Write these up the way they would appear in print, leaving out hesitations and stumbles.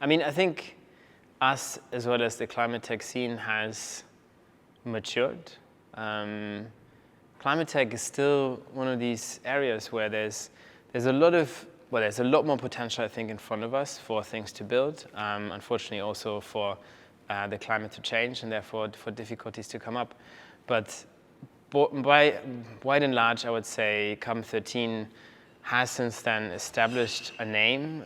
I mean, I think us, as well as the climate tech scene, has matured. Climate tech is still one of these areas where there's a lot more potential, I think, in front of us for things to build. Unfortunately, also for the climate to change, and therefore for difficulties to come up. But by wide and large, I would say Carbon13 has since then established a name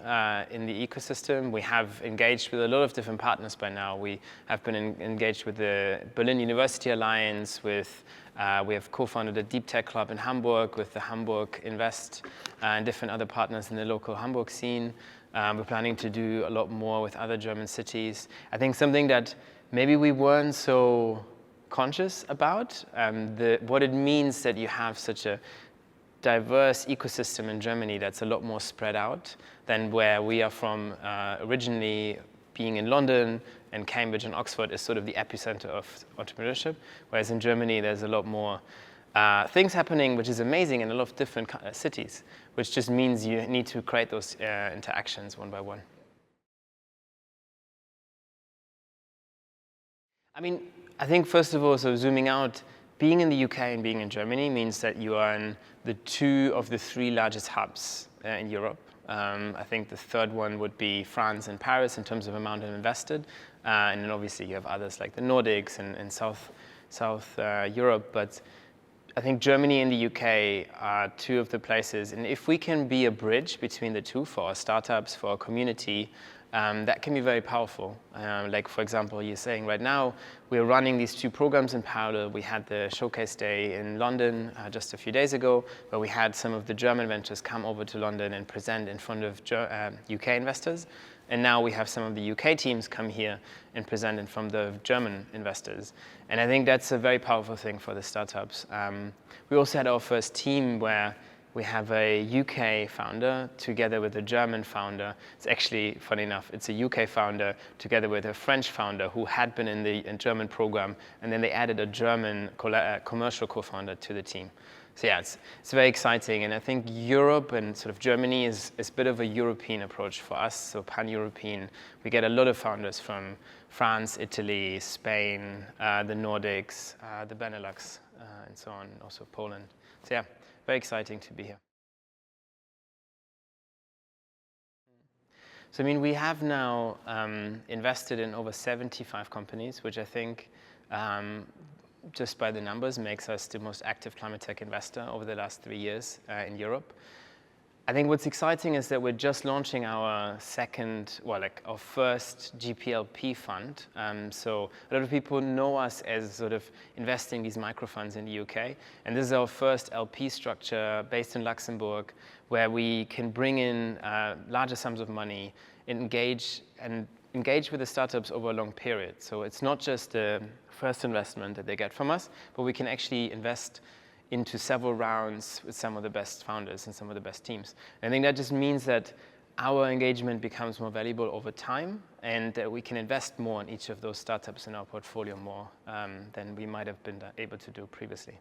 in the ecosystem. We have engaged with a lot of different partners by now. We have been engaged with the Berlin University Alliance, we have co-founded a Deep Tech Club in Hamburg with the Hamburg Invest and different other partners in the local Hamburg scene. We're planning to do a lot more with other German cities. I think something that maybe we weren't so conscious about, what it means that you have such a diverse ecosystem in Germany that's a lot more spread out than where we are from. Originally being in London, and Cambridge and Oxford is sort of the epicenter of entrepreneurship, whereas in Germany there's a lot more things happening, which is amazing in a lot of different cities, which just means you need to create those interactions one by one. I mean, I think first of all, so zooming out, being in the UK and being in Germany means that you are in the 2 of the 3 largest hubs in Europe. I think the third one would be France and Paris in terms of amount invested. And then obviously you have others like the Nordics and South Europe. But I think Germany and the UK are 2 of the places. And if we can be a bridge between the 2 for our startups, for our community, that can be very powerful. Like, for example, you're saying right now, we're running these 2 programs in parallel. We had the showcase day in London just a few days ago, where we had some of the German ventures come over to London and present in front of UK investors. And now we have some of the UK teams come here and present in front of the German investors. And I think that's a very powerful thing for the startups. We also had our first team where we have a UK founder together with a German founder. It's actually, funny enough, it's a UK founder together with a French founder who had been in the German program, and then they added a German commercial co-founder to the team. So yeah, it's very exciting, and I think Europe and sort of Germany is a bit of a European approach for us, so pan-European. We get a lot of founders from France, Italy, Spain, the Nordics, the Benelux, and so on, also Poland. So yeah. Very exciting to be here. So I mean, we have now invested in over 75 companies, which I think, just by the numbers, makes us the most active climate tech investor over the last 3 years in Europe. I think what's exciting is that we're just launching our our first GPLP fund. So a lot of people know us as sort of investing these microfunds in the UK. And this is our first LP structure based in Luxembourg, where we can bring in larger sums of money, engage with the startups over a long period. So it's not just the first investment that they get from us, but we can actually invest into several rounds with some of the best founders and some of the best teams. And I think that just means that our engagement becomes more valuable over time, and that we can invest more in each of those startups in our portfolio more than we might have been able to do previously.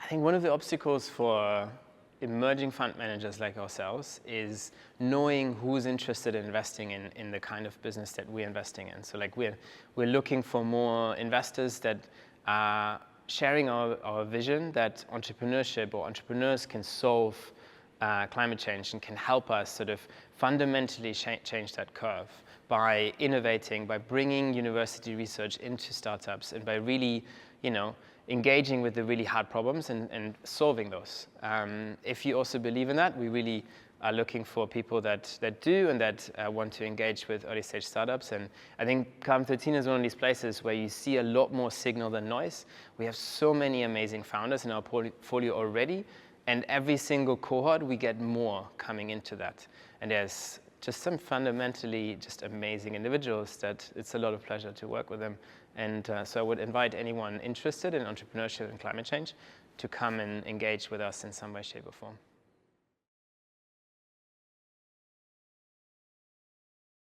I think one of the obstacles for emerging fund managers like ourselves is knowing who's interested in investing in the kind of business that we're investing in. So like we're looking for more investors that are sharing our vision that entrepreneurship or entrepreneurs can solve climate change and can help us sort of fundamentally change that curve by innovating, by bringing university research into startups, and by really, engaging with the really hard problems and solving those. If you also believe in that, we really are looking for people that do and that want to engage with early stage startups. And I think Carbon13 is one of these places where you see a lot more signal than noise. We have so many amazing founders in our portfolio already, and every single cohort we get more coming into that. And there's just some fundamentally just amazing individuals that it's a lot of pleasure to work with them. And so I would invite anyone interested in entrepreneurship and climate change to come and engage with us in some way, shape, or form.